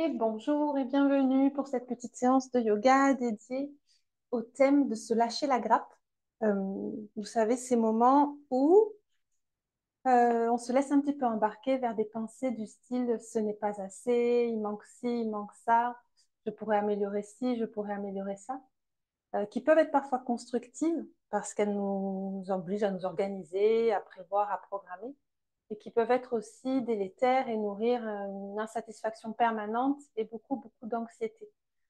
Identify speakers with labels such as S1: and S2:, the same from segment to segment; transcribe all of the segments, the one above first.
S1: Et bonjour et bienvenue pour cette petite séance de yoga dédiée au thème de se lâcher la grappe. Euh, Vous savez, ces moments où on se laisse un petit peu embarquer vers des pensées du style ce n'est pas assez, il manque ci, il manque ça, je pourrais améliorer ci, je pourrais améliorer ça, qui peuvent être parfois constructives parce qu'elles nous obligent à nous organiser, à prévoir, à programmer, et qui peuvent être aussi délétères et nourrir une insatisfaction permanente et beaucoup d'anxiété.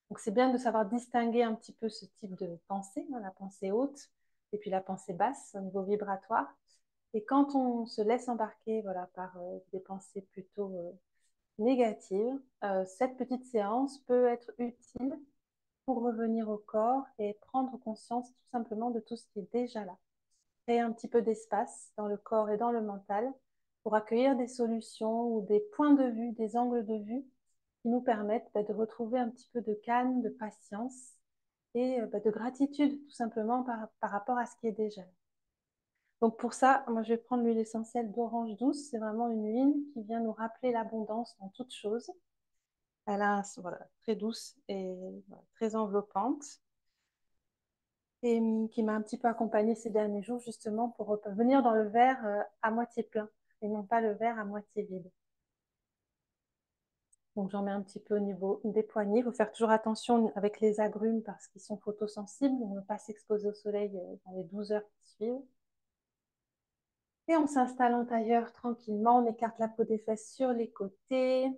S1: Donc c'est bien de savoir distinguer un petit peu ce type de pensée, hein, la pensée haute et puis la pensée basse au niveau vibratoire. Et quand on se laisse embarquer voilà, par des pensées plutôt négatives, cette petite séance peut être utile pour revenir au corps et prendre conscience tout simplement de tout ce qui est déjà là. Créer un petit peu d'espace dans le corps et dans le mental pour accueillir des solutions ou des points de vue, des angles de vue qui nous permettent de retrouver un petit peu de calme, de patience et de gratitude tout simplement par rapport à ce qui est déjà là. Donc pour ça, moi je vais prendre l'huile essentielle d'orange douce. C'est vraiment une huile qui vient nous rappeler l'abondance dans toute chose. Elle a voilà, très douce et voilà, très enveloppante et qui m'a un petit peu accompagnée ces derniers jours justement pour venir dans le verre à moitié plein et non pas le verre à moitié vide. Donc j'en mets un petit peu au niveau des poignets. Il faut faire toujours attention avec les agrumes parce qu'ils sont photosensibles. On ne veut pas s'exposer au soleil dans les 12 heures qui suivent. Et on s'installe en tailleur tranquillement. On écarte la peau des fesses sur les côtés.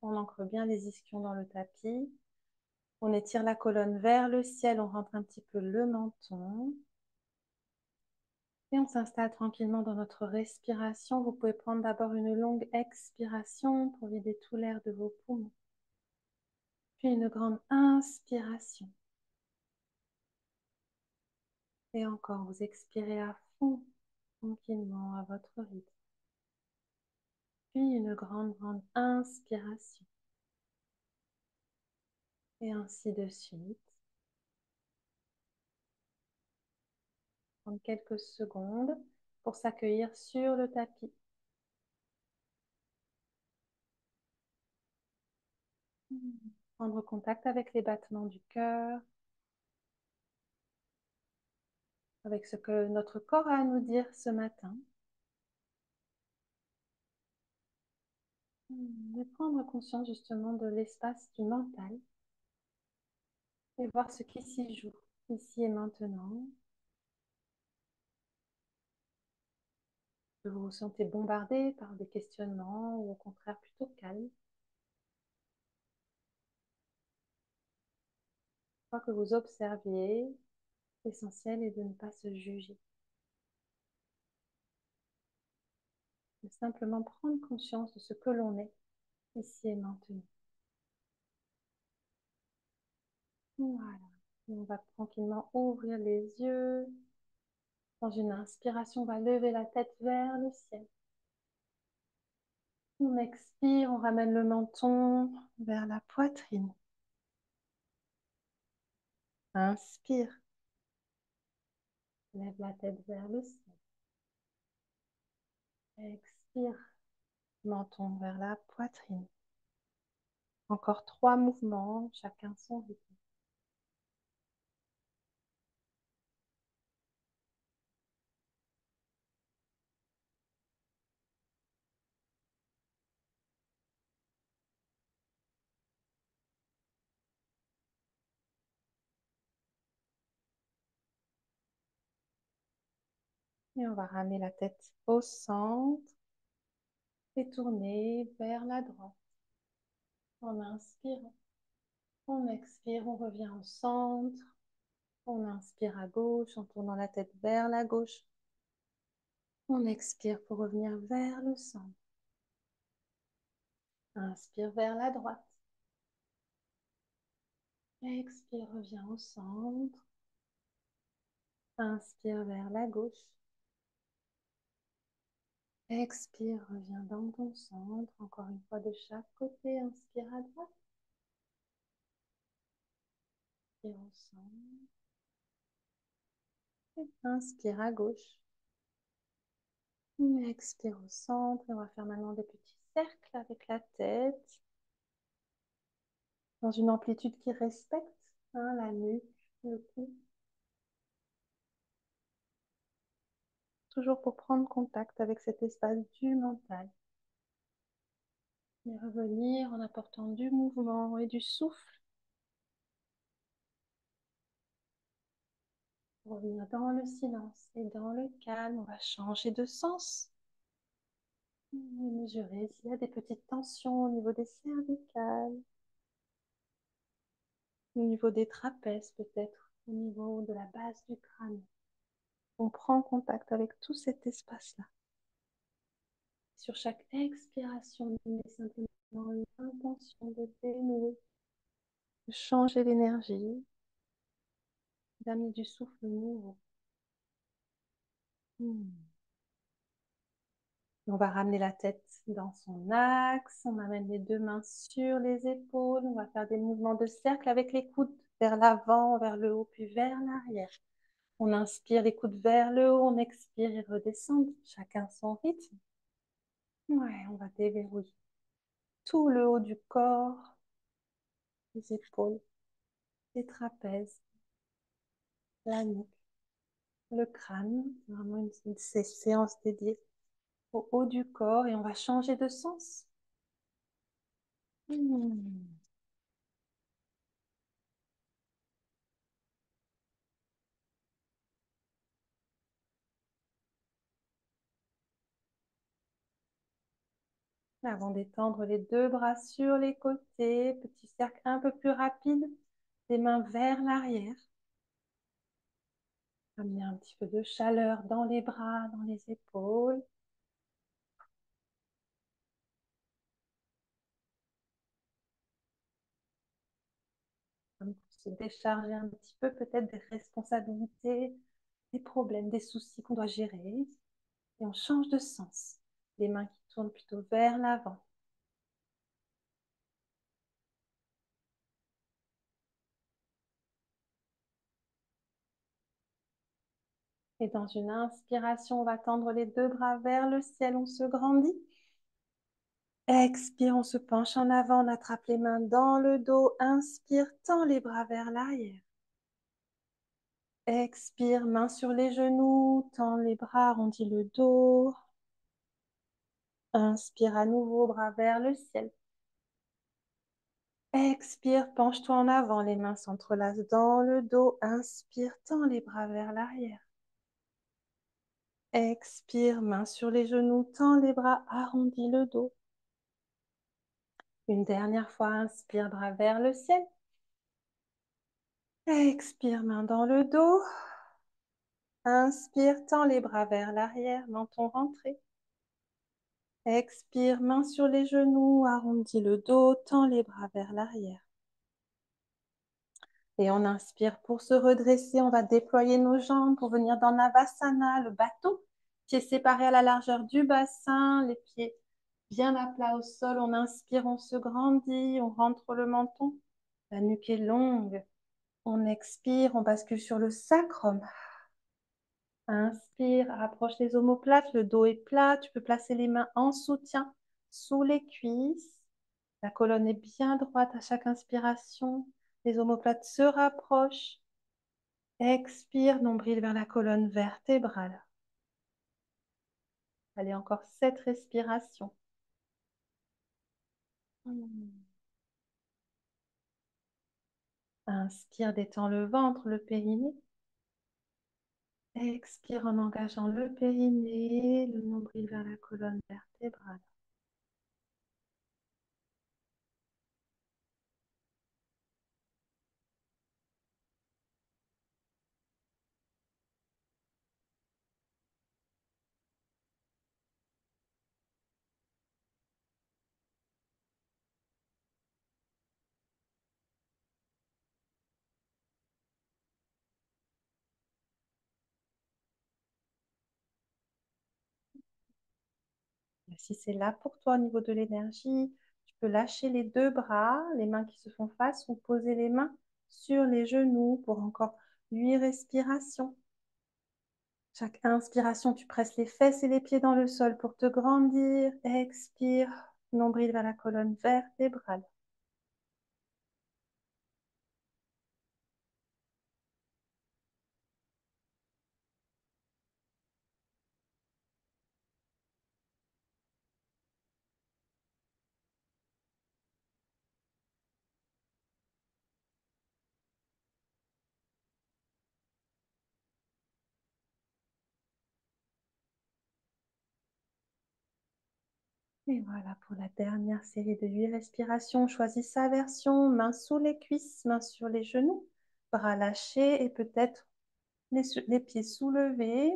S1: On ancre bien les ischions dans le tapis. On étire la colonne vers le ciel. On rentre un petit peu le menton. Et on s'installe tranquillement dans notre respiration. Vous pouvez prendre d'abord une longue expiration pour vider tout l'air de vos poumons. Puis une grande inspiration. Et encore, vous expirez à fond, tranquillement, à votre rythme. Puis une grande inspiration. Et ainsi de suite. Prendre quelques secondes pour s'accueillir sur le tapis. Prendre contact avec les battements du cœur, avec ce que notre corps a à nous dire ce matin. Et prendre conscience justement de l'espace du mental et voir ce qui s'y joue, ici et maintenant. Vous vous sentez bombardé par des questionnements ou au contraire plutôt calme. Quoi que vous observiez, l'essentiel est de ne pas se juger, de simplement prendre conscience de ce que l'on est ici et maintenant. Voilà. On va tranquillement ouvrir les yeux. Dans une inspiration, on va lever la tête vers le ciel. On expire, on ramène le menton vers la poitrine. Inspire, lève la tête vers le ciel. Expire, menton vers la poitrine. Encore 3 mouvements, chacun son rythme. Et on va ramener la tête au centre et tourner vers la droite. On inspire, on expire, on revient au centre. On inspire à gauche en tournant la tête vers la gauche. On expire pour revenir vers le centre. Inspire vers la droite. Expire, reviens au centre. Inspire vers la gauche. Expire, reviens dans ton centre. Encore une fois de chaque côté. Inspire à droite. Inspire au centre. Inspire à gauche. Expire au centre. On va faire maintenant des petits cercles avec la tête. dans une amplitude qui respecte, hein, la nuque, le cou. Toujours pour prendre contact avec cet espace du mental. Et revenir en apportant du mouvement et du souffle. Revenir dans le silence et dans le calme. On va changer de sens. Et mesurer s'il y a des petites tensions au niveau des cervicales, au niveau des trapèzes peut-être, au niveau de la base du crâne. On prend contact avec tout cet espace-là. Sur chaque expiration, on met simplement l'intention de dénouer, de changer l'énergie, d'amener du souffle nouveau. On va ramener la tête dans son axe, on amène les deux mains sur les épaules, on va faire des mouvements de cercle avec les coudes vers l'avant, vers le haut, puis vers l'arrière. On inspire les coudes vers le haut, on expire et redescend, chacun son rythme. Ouais, on va déverrouiller tout le haut du corps, les épaules, les trapèzes, la nuque, le crâne. C'est vraiment une séance dédiée au haut du corps et on va changer de sens. Avant d'étendre les deux bras sur les côtés, petit cercle un peu plus rapide, les mains vers l'arrière. Amener un petit peu de chaleur dans les bras, dans les épaules. Comme pour se décharger un petit peu peut-être des responsabilités, des problèmes, des soucis qu'on doit gérer. Et on change de sens. Les mains qui tournent plutôt vers l'avant. Et dans une inspiration, on va tendre les deux bras vers le ciel, on se grandit. Expire, on se penche en avant, on attrape les mains dans le dos. Inspire, tend les bras vers l'arrière. Expire, main sur les genoux, tend les bras, arrondis le dos. Inspire à nouveau, bras vers le ciel. Expire, penche-toi en avant, les mains s'entrelacent dans le dos. Inspire, tend les bras vers l'arrière. Expire, main sur les genoux, tend les bras, arrondis le dos. Une dernière fois, inspire, bras vers le ciel. Expire, main dans le dos. Inspire, tends les bras vers l'arrière, menton rentré. Expire, main sur les genoux, arrondis le dos, tends les bras vers l'arrière. Et on inspire pour se redresser, on va déployer nos jambes pour venir dans Navasana, le bateau. Pieds séparés à la largeur du bassin, les pieds bien à plat au sol. On inspire, on se grandit, on rentre le menton. La nuque est longue. On expire, on bascule sur le sacrum. Inspire, rapproche les omoplates, le dos est plat. Tu peux placer les mains en soutien sous les cuisses. La colonne est bien droite à chaque inspiration. Les omoplates se rapprochent. Expire, nombril vers la colonne vertébrale. Allez, encore 7 respirations. Inspire, détends le ventre, le périnée. Expire en engageant le périnée, le nombril vers la colonne vertébrale. Si c'est là pour toi au niveau de l'énergie, tu peux lâcher les deux bras, les mains qui se font face, ou poser les mains sur les genoux pour encore 8 respirations. Chaque inspiration, tu presses les fesses et les pieds dans le sol pour te grandir. Expire, nombril vers la colonne vertébrale. Et voilà pour la dernière série de 8 respirations. Choisis sa version, mains sous les cuisses, mains sur les genoux, bras lâchés et peut-être les pieds soulevés.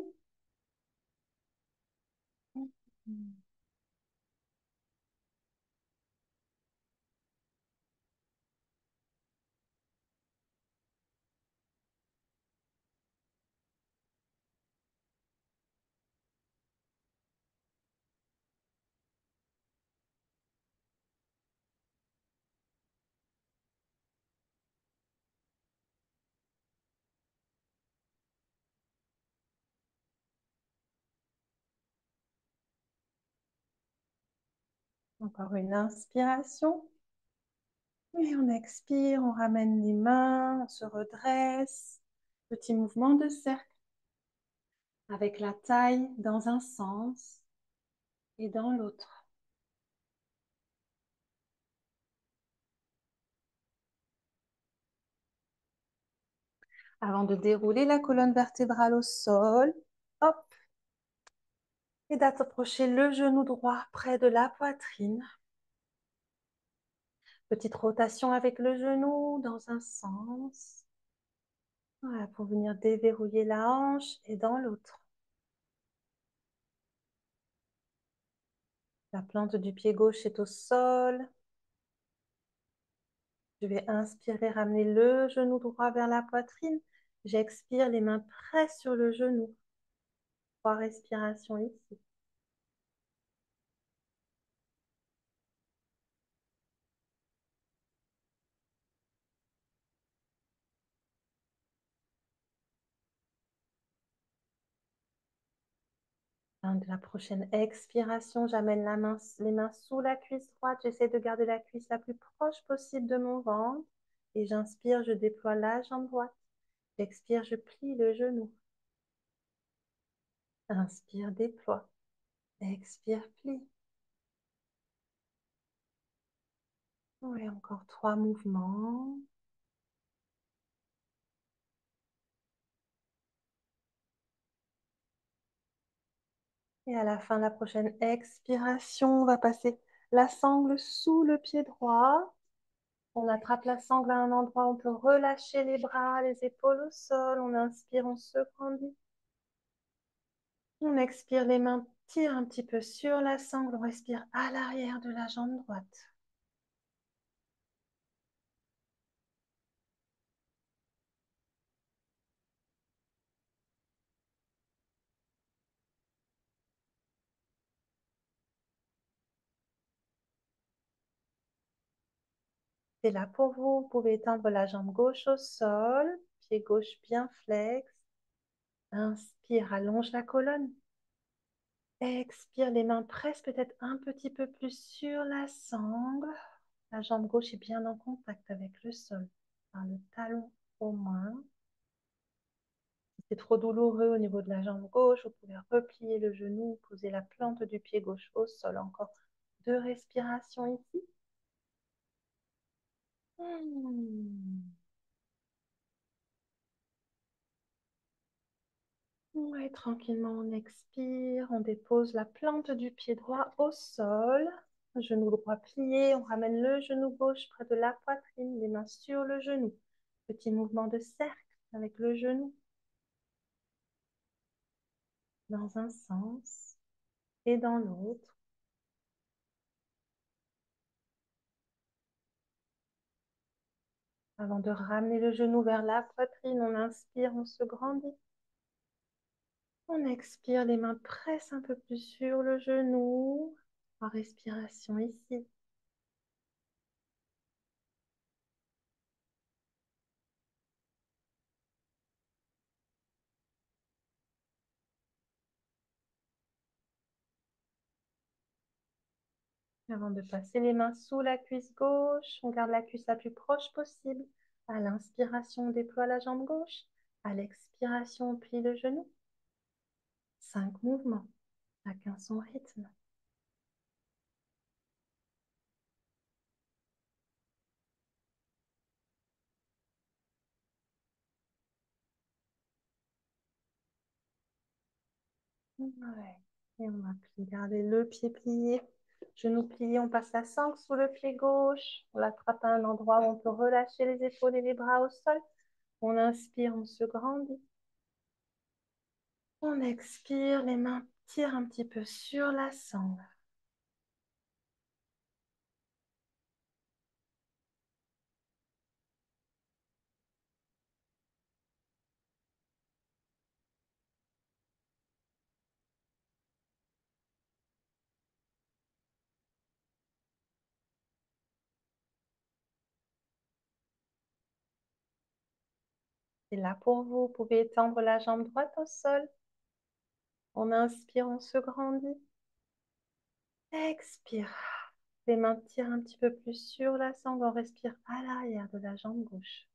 S1: Encore une inspiration. Et on expire, on ramène les mains, on se redresse. Petit mouvement de cercle avec la taille dans un sens et dans l'autre. Avant de dérouler la colonne vertébrale au sol, hop, et d'approcher le genou droit près de la poitrine. Petite rotation avec le genou dans un sens. Voilà, pour venir déverrouiller la hanche et dans l'autre. La plante du pied gauche est au sol. Je vais inspirer, ramener le genou droit vers la poitrine. J'expire, les mains pressent sur le genou. 3 respirations ici. Fin de la prochaine expiration, j'amène les mains sous la cuisse droite. J'essaie de garder la cuisse la plus proche possible de mon ventre. Et j'inspire, je déploie la jambe droite. J'expire, je plie le genou. Inspire, déploie. Expire, plie. Oui, encore 3 mouvements. Et à la fin de la prochaine expiration, on va passer la sangle sous le pied droit. On attrape la sangle à un endroit, on peut relâcher les bras, les épaules au sol. On inspire, on se grandit. On expire, les mains tirent un petit peu sur la sangle. On respire à l'arrière de la jambe droite. C'est là pour vous. Vous pouvez étendre la jambe gauche au sol, pied gauche bien flex. Inspire, allonge la colonne. Expire, les mains pressent peut-être un petit peu plus sur la sangle. La jambe gauche est bien en contact avec le sol, par le talon au moins. Si c'est trop douloureux au niveau de la jambe gauche, vous pouvez replier le genou, poser la plante du pied gauche au sol. Encore 2 respirations ici. Hmm. Ouais, tranquillement, on expire, on dépose la plante du pied droit au sol. Genou droit plié, on ramène le genou gauche près de la poitrine, les mains sur le genou. Petit mouvement de cercle avec le genou dans un sens et dans l'autre. Avant de ramener le genou vers la poitrine, on inspire, on se grandit. On expire, les mains pressent un peu plus sur le genou. 3 respirations ici. Avant de passer les mains sous la cuisse gauche, on garde la cuisse la plus proche possible. À l'inspiration, on déploie la jambe gauche. À l'expiration, on plie le genou. 5 mouvements, chacun son rythme. Ouais. Et on va garder le pied plié. Genou plié, on passe la sangle sous le pied gauche. On l'attrape à un endroit où on peut relâcher les épaules et les bras au sol. On inspire, on se grandit. On expire, les mains tirent un petit peu sur la sangle. C'est là pour vous. Vous pouvez étendre la jambe droite au sol. On inspire, on se grandit. Expire. Les mains tirent un petit peu plus sur la sangle. On respire à l'arrière de la jambe gauche.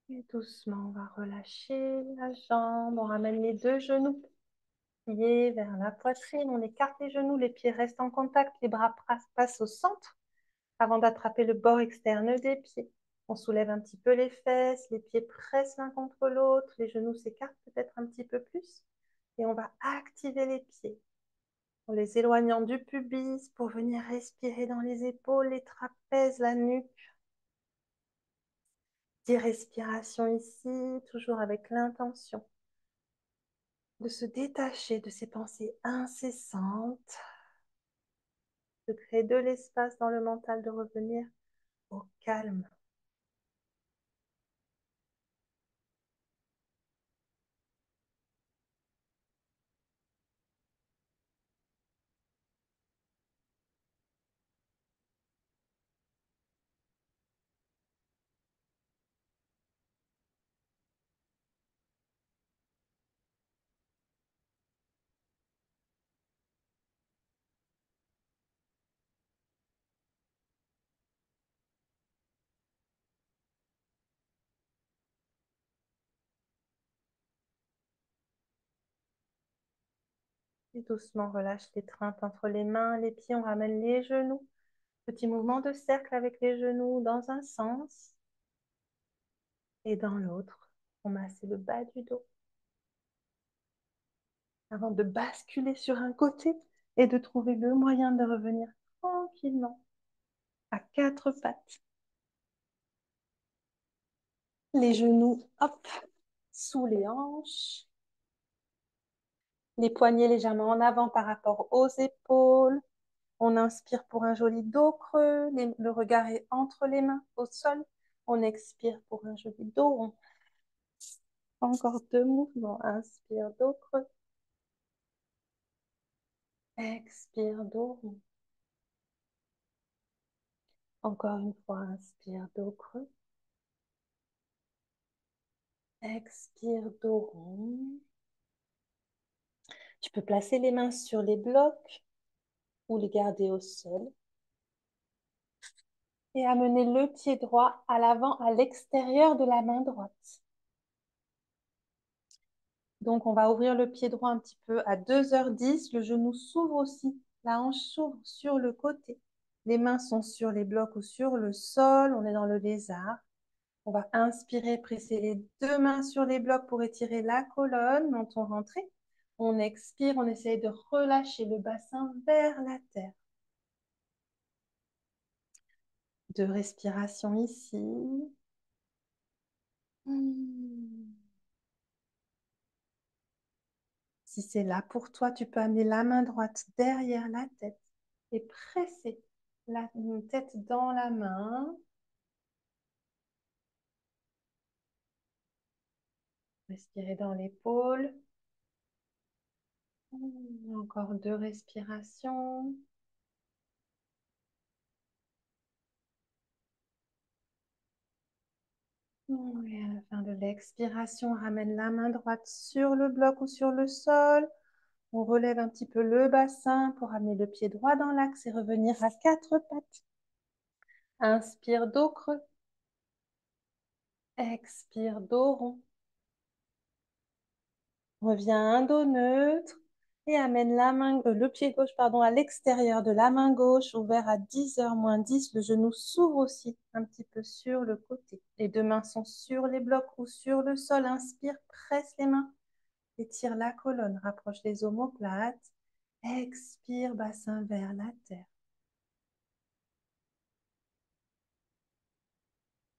S1: Et doucement, on va relâcher la jambe. On ramène les deux genoux pliés vers la poitrine. On écarte les genoux. Les pieds restent en contact. Les bras passent au centre avant d'attraper le bord externe des pieds. On soulève un petit peu les fesses. Les pieds pressent l'un contre l'autre. Les genoux s'écartent peut-être un petit peu plus. Et on va activer les pieds en les éloignant du pubis pour venir respirer dans les épaules, les trapèzes, la nuque. 10 respirations ici, toujours avec l'intention de se détacher de ces pensées incessantes, de créer de l'espace dans le mental, de revenir au calme. Et doucement, relâche l'étreinte entre les mains, les pieds, on ramène les genoux. Petit mouvement de cercle avec les genoux dans un sens et dans l'autre. On masse le bas du dos avant de basculer sur un côté et de trouver le moyen de revenir tranquillement à quatre pattes. Les genoux, hop, sous les hanches. Les poignets légèrement en avant par rapport aux épaules. On inspire pour un joli dos creux. Le regard est entre les mains au sol. On expire pour un joli dos rond. Encore deux mouvements. Inspire, dos creux. Expire, dos rond. Encore une fois, inspire, dos creux. Expire, dos rond. Tu peux placer les mains sur les blocs ou les garder au sol. Et amener le pied droit à l'avant, à l'extérieur de la main droite. Donc, on va ouvrir le pied droit un petit peu à 2h10. Le genou s'ouvre aussi. La hanche s'ouvre sur le côté. Les mains sont sur les blocs ou sur le sol. On est dans le lézard. On va inspirer, presser les deux mains sur les blocs pour étirer la colonne, menton rentré. On expire, on essaye de relâcher le bassin vers la terre. Deux respirations ici. Si c'est là pour toi, tu peux amener la main droite derrière la tête et presser la tête dans la main. Respirer dans l'épaule. Encore deux respirations. Et à la fin de l'expiration, on ramène la main droite sur le bloc ou sur le sol. On relève un petit peu le bassin pour amener le pied droit dans l'axe et revenir à quatre pattes. Inspire, dos creux. Expire, dos rond. Reviens à un dos neutre et amène le pied gauche pardon, à l'extérieur de la main gauche, ouvert à 10 heures moins 10. Le genou s'ouvre aussi un petit peu sur le côté. Les deux mains sont sur les blocs ou sur le sol. Inspire, presse les mains. Étire la colonne, rapproche les omoplates. Expire, bassin vers la terre.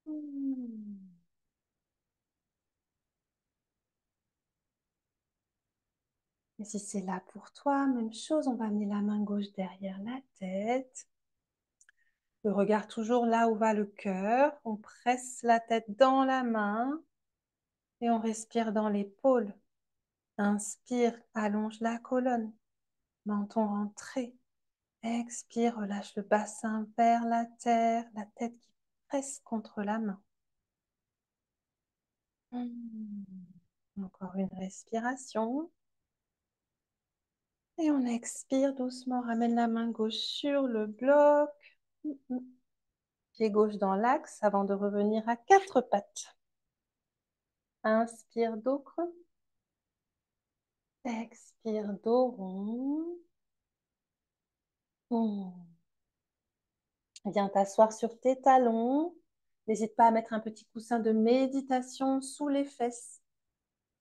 S1: Hmm. Et si c'est là pour toi, même chose, on va amener la main gauche derrière la tête. Le regard toujours là où va le cœur. On presse la tête dans la main et on respire dans l'épaule. Inspire, allonge la colonne. Menton rentré. Expire, relâche le bassin vers la terre, la tête qui presse contre la main. Encore une respiration. Et on expire doucement, ramène la main gauche sur le bloc. Pied gauche dans l'axe avant de revenir à quatre pattes. Inspire, dos creux. Expire, dos rond. Viens t'asseoir sur tes talons. N'hésite pas à mettre un petit coussin de méditation sous les fesses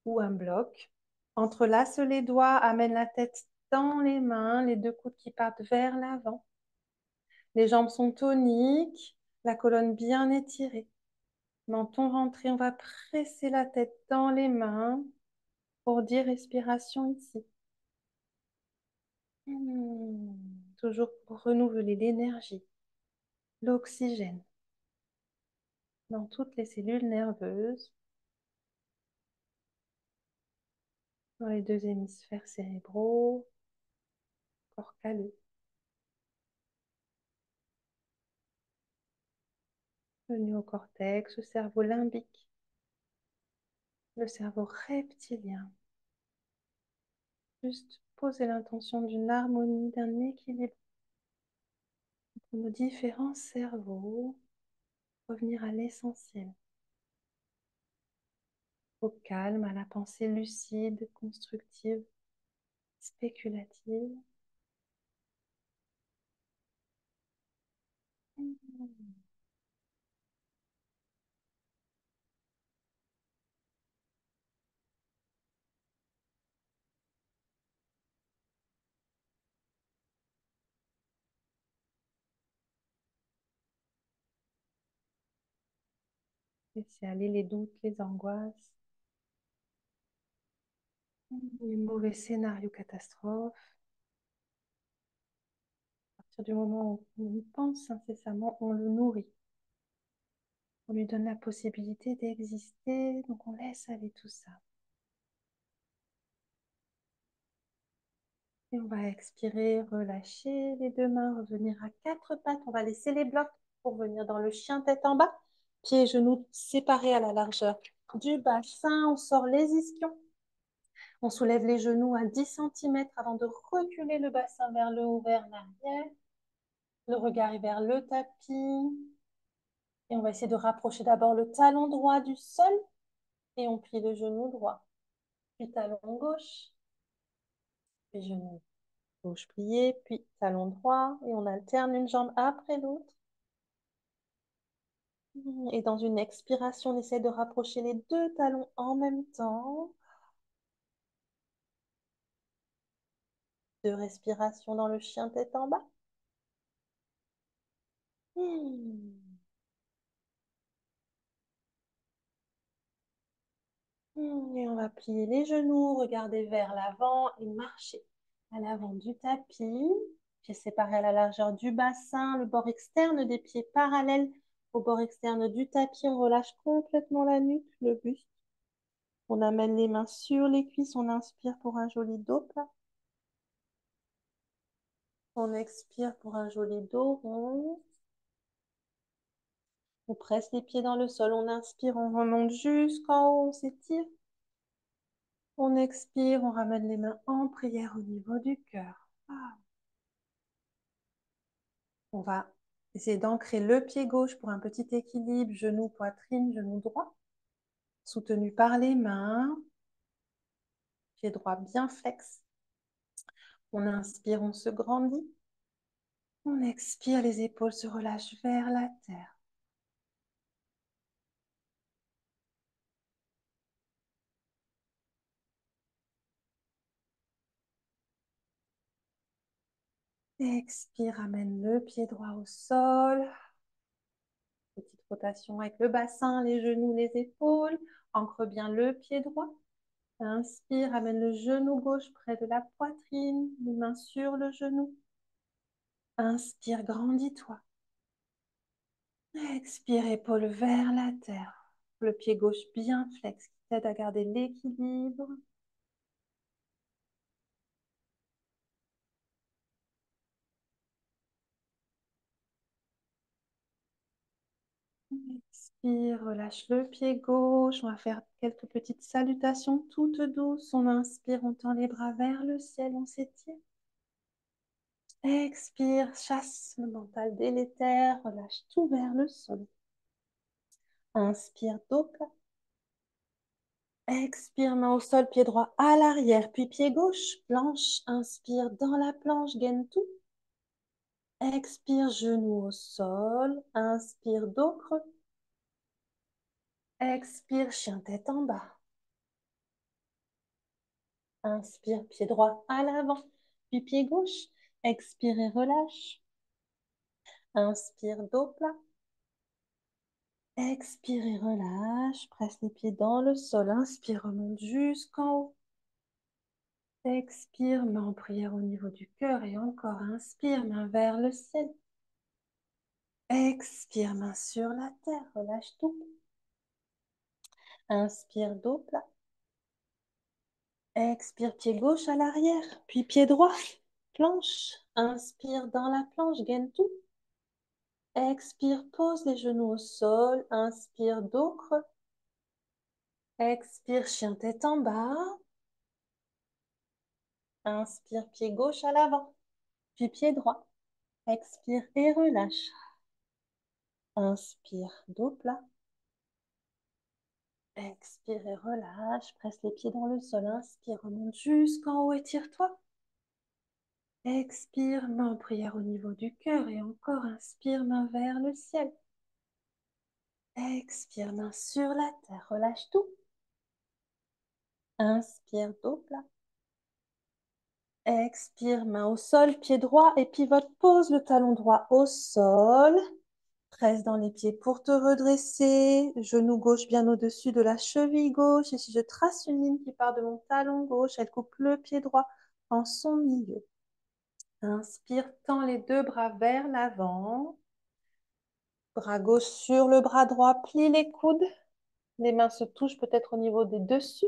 S1: ou un bloc. Entrelace les doigts, amène la tête dans les mains, les deux coudes qui partent vers l'avant. Les jambes sont toniques, la colonne bien étirée. Menton rentré, on va presser la tête dans les mains pour 10 respirations ici. Toujours pour renouveler l'énergie, l'oxygène dans toutes les cellules nerveuses, dans les deux hémisphères cérébraux, corps calleux. Le néocortex, le cerveau limbique, le cerveau reptilien. Juste poser l'intention d'une harmonie, d'un équilibre entre nos différents cerveaux, revenir à l'essentiel, au calme, à la pensée lucide, constructive, spéculative. Laissez aller les doutes, les angoisses, les mauvais scénarios catastrophes. À partir du moment où on y pense incessamment, on le nourrit. On lui donne la possibilité d'exister, donc on laisse aller tout ça. Et on va expirer, relâcher les deux mains, revenir à quatre pattes. On va laisser les blocs pour venir dans le chien tête en bas. Pieds et genoux séparés à la largeur du bassin. On sort les ischions. On soulève les genoux à 10 cm avant de reculer le bassin vers le haut, vers l'arrière. Le regard est vers le tapis. Et on va essayer de rapprocher d'abord le talon droit du sol. Et on plie le genou droit. Puis talon gauche. Puis genou gauche plié. Puis talon droit. Et on alterne une jambe après l'autre. Et dans une expiration, on essaie de rapprocher les deux talons en même temps. Deux respirations dans le chien tête en bas. Hmm. Et on va plier les genoux, regarder vers l'avant et marcher à l'avant du tapis. Pieds séparés à la largeur du bassin, le bord externe des pieds parallèle au bord externe du tapis. On relâche complètement la nuque, le buste. On amène les mains sur les cuisses. On inspire pour un joli dos plat. On expire pour un joli dos rond. On presse les pieds dans le sol. On inspire, on remonte jusqu'en haut. On s'étire. On expire, on ramène les mains en prière au niveau du cœur. On va essayer d'ancrer le pied gauche pour un petit équilibre, genou, poitrine, genou droit, soutenu par les mains. pied droit bien flex. On inspire, on se grandit. On expire, les épaules se relâchent vers la terre. Expire, amène le pied droit au sol. Petite rotation avec le bassin, les genoux, les épaules. Ancre bien le pied droit. Inspire, amène le genou gauche près de la poitrine, les mains sur le genou. Inspire, grandis-toi. Expire, épaule vers la terre. Le pied gauche bien flex qui t'aide à garder l'équilibre. Expire, relâche le pied gauche. On va faire quelques petites salutations toutes douces. On inspire, on tend les bras vers le ciel, on s'étire. Expire, chasse le mental délétère, relâche tout vers le sol. Inspire, dos plat. Expire, main au sol, pied droit à l'arrière, puis pied gauche, planche. Inspire dans la planche, gaine tout. Expire, genou au sol. Inspire, dos creux. Expire, chien tête en bas. Inspire, pied droit à l'avant, puis pied gauche. Expire et relâche. Inspire, dos plat. Expire et relâche. Presse les pieds dans le sol. Inspire, remonte jusqu'en haut. Expire, main en prière au niveau du cœur et encore. Inspire, main vers le ciel. Expire, main sur la terre. Relâche tout. Inspire, dos plat. Expire, pied gauche à l'arrière, puis pied droit. Planche. Inspire dans la planche, gaine tout. Expire, pose les genoux au sol. Inspire, dos creux. Expire, chien tête en bas. Inspire, pied gauche à l'avant, puis pied droit. Expire et relâche. Inspire, dos plat. Expire et relâche. Presse les pieds dans le sol. Inspire, remonte jusqu'en haut, étire-toi. Expire, main en prière au niveau du cœur et encore. Inspire, main vers le ciel. Expire, main sur la terre. Relâche tout. Inspire, dos plat. Expire, main au sol, pied droit et pivote. Pose le talon droit au sol. Presse dans les pieds pour te redresser. Genou gauche bien au-dessus de la cheville gauche. Et si je trace une ligne qui part de mon talon gauche, elle coupe le pied droit en son milieu. Inspire, tends les deux bras vers l'avant. Bras gauche sur le bras droit, plie les coudes. Les mains se touchent peut-être au niveau des dessus.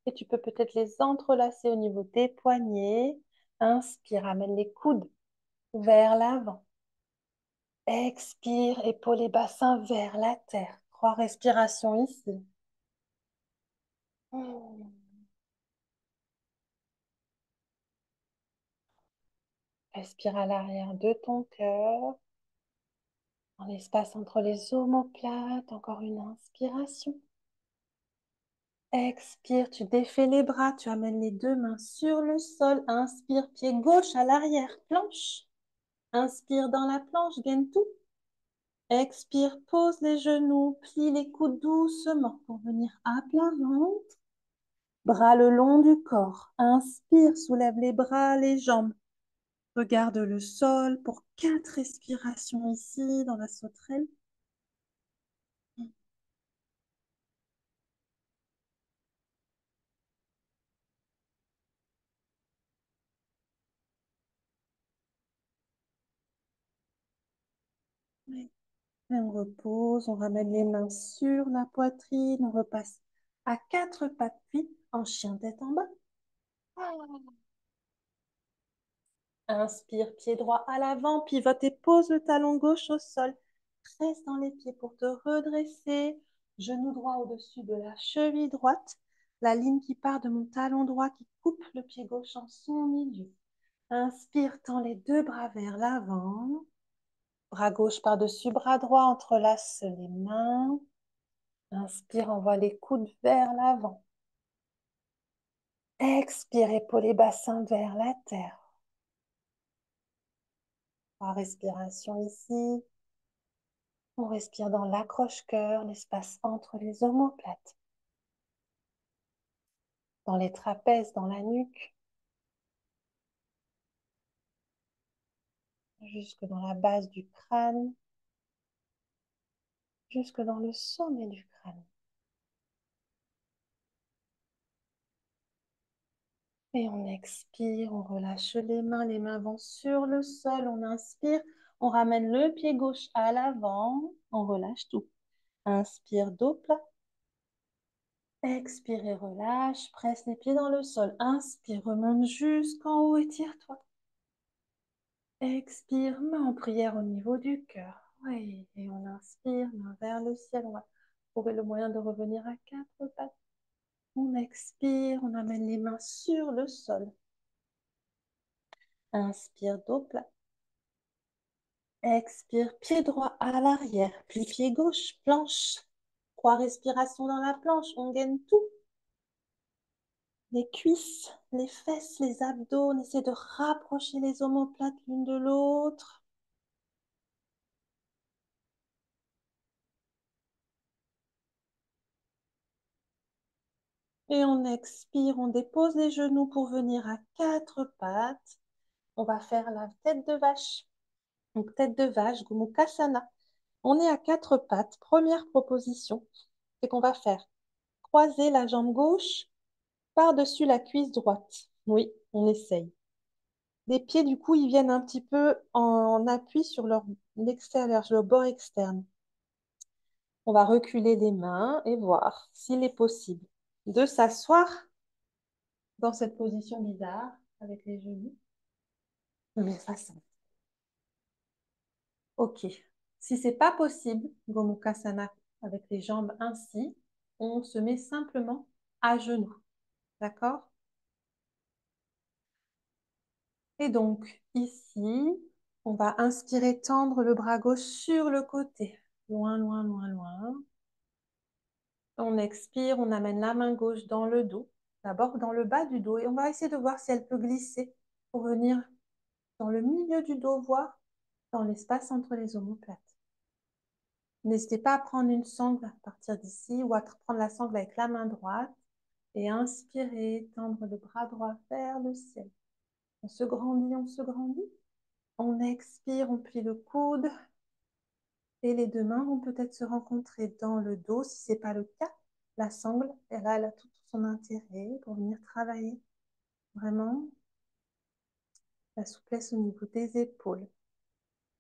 S1: Et tu peux peut-être les entrelacer au niveau des poignets. Inspire, amène les coudes vers l'avant. Expire, épaules et bassin vers la terre. 3 respirations ici. Respire à l'arrière de ton cœur, dans l'espace entre les omoplates. Encore une inspiration. Expire, tu défais les bras, tu amènes les deux mains sur le sol. Inspire, pied gauche à l'arrière, planche. Inspire dans la planche, gaine tout. Expire, pose les genoux, plie les coudes doucement pour venir à plat ventre. Bras le long du corps. Inspire, soulève les bras, les jambes. Regarde le sol pour 4 respirations ici dans la sauterelle. Et on repose, on ramène les mains sur la poitrine, on repasse à 4 pattes puis en chien tête en bas. Inspire, pied droit à l'avant, pivote et pose le talon gauche au sol. Presse dans les pieds pour te redresser. Genou droit au-dessus de la cheville droite. La ligne qui part de mon talon droit qui coupe le pied gauche en son milieu. Inspire, tends les deux bras vers l'avant. Bras gauche par-dessus bras droit, entrelace les mains. Inspire, envoie les coudes vers l'avant. Expire, épaules et bassin vers la terre. Trois respirations ici. On respire dans l'accroche-cœur, l'espace entre les omoplates, dans les trapèzes, dans la nuque, jusque dans la base du crâne, jusque dans le sommet du crâne. Et on expire, on relâche les mains vont sur le sol, on inspire, on ramène le pied gauche à l'avant, on relâche tout. Inspire, dos plat. Expire et relâche, presse les pieds dans le sol. Inspire, remonte jusqu'en haut, étire-toi. Expire, main en prière au niveau du cœur. Oui, et on inspire, main vers le ciel. On va trouver le moyen de revenir à quatre pattes. On expire, on amène les mains sur le sol. Inspire, dos plat. Expire, pied droit à l'arrière, puis pied gauche, planche. Trois respirations dans la planche, on gaine tout. Les cuisses, les fesses, les abdos, on essaie de rapprocher les omoplates l'une de l'autre. Et on expire, on dépose les genoux pour venir à quatre pattes. On va faire la tête de vache. Donc tête de vache, Gomukhasana. On est à quatre pattes. Première proposition, c'est qu'on va faire croiser la jambe gauche par-dessus la cuisse droite. Oui, on essaye. Les pieds, du coup, ils viennent un petit peu en appui sur l'extérieur, sur le bord externe. On va reculer les mains et voir s'il est possible de s'asseoir dans cette position bizarre avec les genoux de même façon. Ok. Si c'est pas possible, Gomukhasana avec les jambes ainsi, on se met simplement à genoux. D'accord? Et donc, ici, on va inspirer, tendre le bras gauche sur le côté. Loin, loin, loin, loin. On expire, on amène la main gauche dans le dos, d'abord dans le bas du dos, et on va essayer de voir si elle peut glisser pour venir dans le milieu du dos, voire dans l'espace entre les omoplates. N'hésitez pas à prendre une sangle à partir d'ici ou à prendre la sangle avec la main droite et inspirer, tendre le bras droit vers le ciel. On se grandit, on se grandit. On expire, on plie le coude et les deux mains vont peut-être se rencontrer dans le dos. Si ce n'est pas le cas, la sangle, elle a tout son intérêt pour venir travailler vraiment la souplesse au niveau des épaules.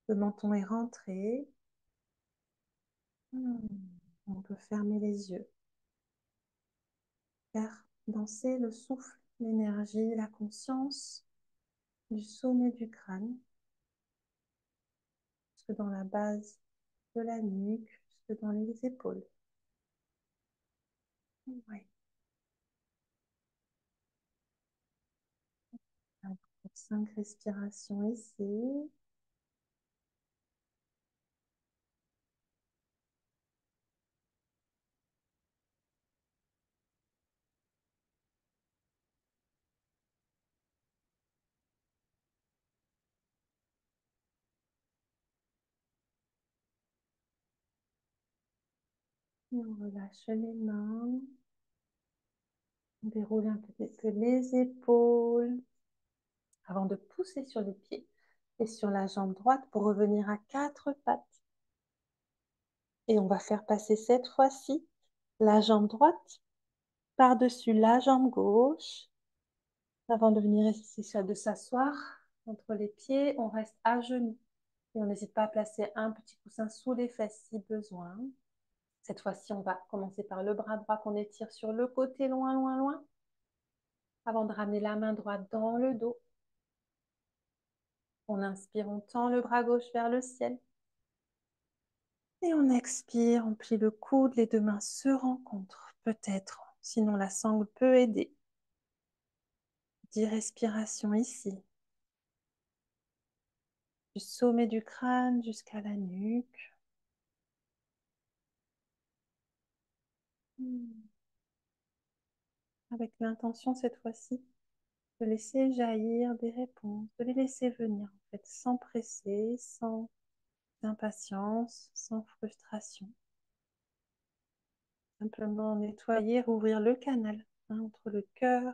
S1: Le menton est rentré. On peut fermer les yeux. Faire danser le souffle, l'énergie, la conscience du sommet du crâne, jusque dans la base de la nuque, jusque dans les épaules. Ouais. Alors, 5 respirations ici. Et on relâche les mains. On déroule un petit peu les épaules avant de pousser sur les pieds et sur la jambe droite pour revenir à quatre pattes. Et on va faire passer cette fois-ci la jambe droite par-dessus la jambe gauche. Avant de venir essayer de s'asseoir entre les pieds, on reste à genoux. Et on n'hésite pas à placer un petit coussin sous les fesses si besoin. Cette fois-ci, on va commencer par le bras droit qu'on étire sur le côté, loin, loin, loin, avant de ramener la main droite dans le dos. On inspire, on tend le bras gauche vers le ciel. Et on expire, on plie le coude, les deux mains se rencontrent, peut-être. Sinon, la sangle peut aider. 10 respirations ici. Du sommet du crâne jusqu'à la nuque. avec l'intention cette fois-ci de laisser jaillir des réponses, de les laisser venir en fait, sans presser, sans impatience, sans frustration. Simplement nettoyer, rouvrir le canal entre le cœur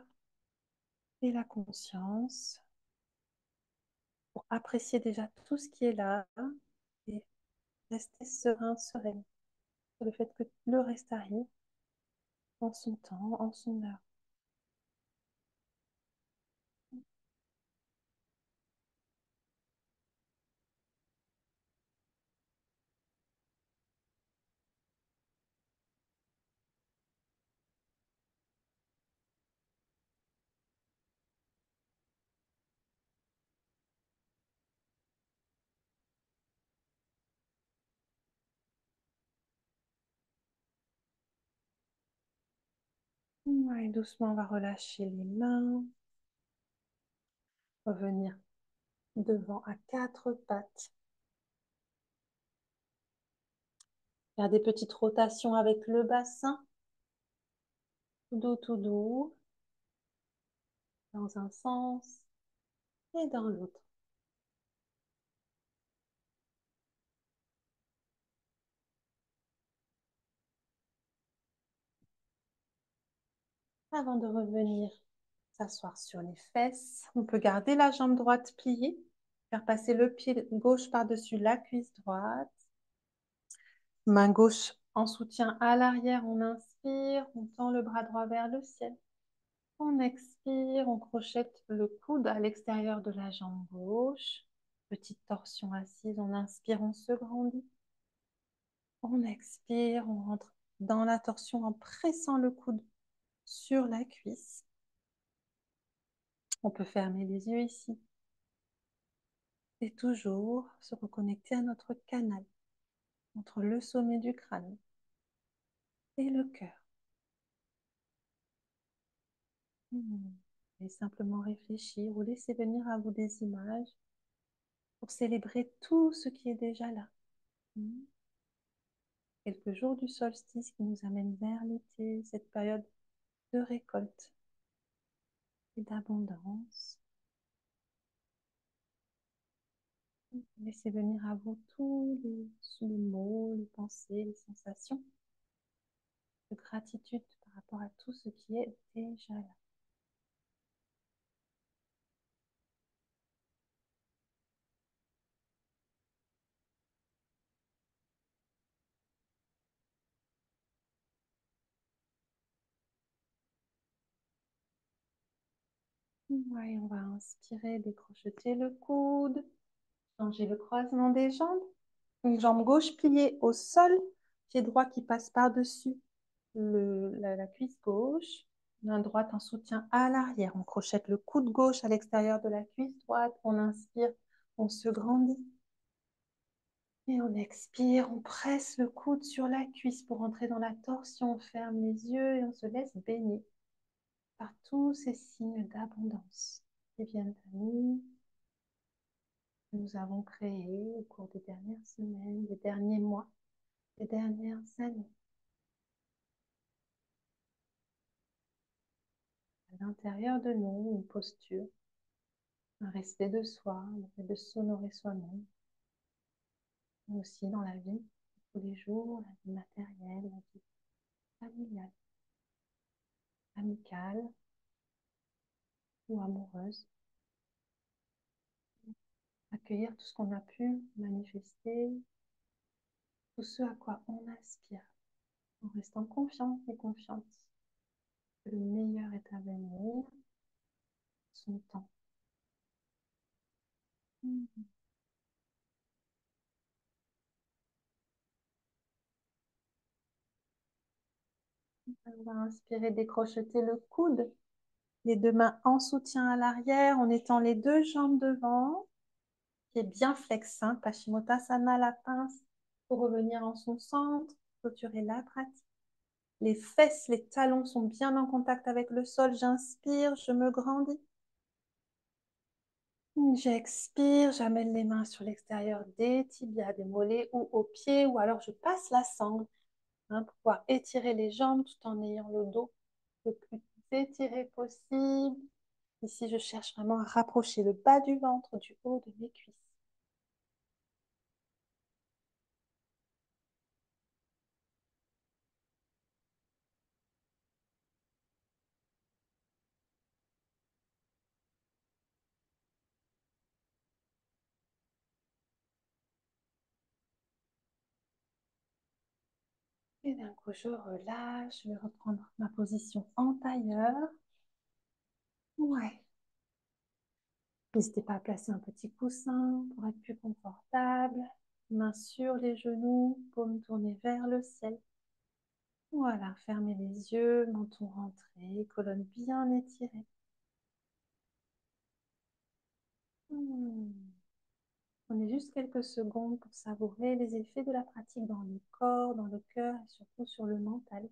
S1: et la conscience pour apprécier déjà tout ce qui est là et rester serein, sereine sur le fait que le reste arrive en son temps, en son heure. Ouais, doucement, on va relâcher les mains, revenir devant à quatre pattes. Faire des petites rotations avec le bassin, tout doux, dans un sens et dans l'autre. Avant de revenir s'asseoir sur les fesses, on peut garder la jambe droite pliée, faire passer le pied gauche par-dessus la cuisse droite. Main gauche en soutien à l'arrière, on inspire, on tend le bras droit vers le ciel. On expire, on crochette le coude à l'extérieur de la jambe gauche. Petite torsion assise, on inspire, on se grandit. On expire, on rentre dans la torsion en pressant le coude sur la cuisse. On peut fermer les yeux ici. Et toujours se reconnecter à notre canal entre le sommet du crâne et le cœur. Et simplement réfléchir ou laisser venir à vous des images pour célébrer tout ce qui est déjà là. Quelques jours du solstice qui nous amènent vers l'été, cette période de récolte et d'abondance. Laissez venir à vous tous les mots, les pensées, les sensations de gratitude par rapport à tout ce qui est déjà là. Ouais, on va inspirer, décrocheter le coude, changer le croisement des jambes. Une jambe gauche pliée au sol, pied droit qui passe par-dessus la cuisse gauche, main droite en soutien à l'arrière. On crochette le coude gauche à l'extérieur de la cuisse droite. On inspire, on se grandit. Et on expire, on presse le coude sur la cuisse pour entrer dans la torsion. On ferme les yeux et on se laisse baigner par tous ces signes d'abondance qui viennent à nous, que nous avons créés au cours des dernières semaines, des derniers mois, des dernières années. À l'intérieur de nous, une posture, un respect de soi, le fait de s'honorer soi-même, mais aussi dans la vie de tous les jours, la vie matérielle, la vie familiale, amicale ou amoureuse. Accueillir tout ce qu'on a pu manifester, tout ce à quoi on aspire, en restant confiant et confiante que le meilleur est à venir, son temps. On va inspirer, décrocheter le coude, les deux mains en soutien à l'arrière, en étant les deux jambes devant, qui est bien flex, hein, Paschimottanasana, la pince, pour revenir en son centre, clôturer la pratique. Les fesses, les talons sont bien en contact avec le sol. J'inspire, je me grandis. J'expire, j'amène les mains sur l'extérieur des tibias, des mollets ou aux pieds, ou alors je passe la sangle pour pouvoir étirer les jambes tout en ayant le dos le plus étiré possible. Ici, je cherche vraiment à rapprocher le bas du ventre du haut de mes cuisses. Et d'un coup, je relâche. Je vais reprendre ma position en tailleur. Ouais. N'hésitez pas à placer un petit coussin pour être plus confortable. Mains sur les genoux, paume tournée vers le ciel. Voilà, fermez les yeux, menton rentré, colonne bien étirée. Hmm. Prenez juste quelques secondes pour savourer les effets de la pratique dans le corps, dans le cœur et surtout sur le mental.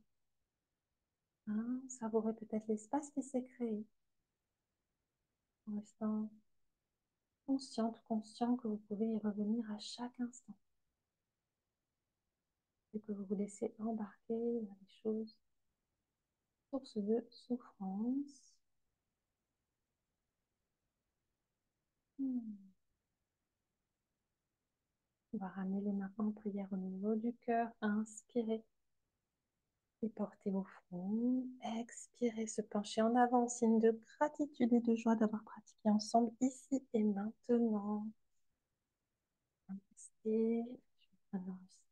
S1: Hein, savourez peut-être l'espace qui s'est créé en restant consciente, conscient que vous pouvez y revenir à chaque instant et que vous vous laissez embarquer dans des choses sources de souffrance. Hmm. On va ramener les mains en prière au niveau du cœur. Inspirez et portez au front. Expirez, se pencher en avant, signe de gratitude et de joie d'avoir pratiqué ensemble ici et maintenant. Inspire. Je vais enregistrer.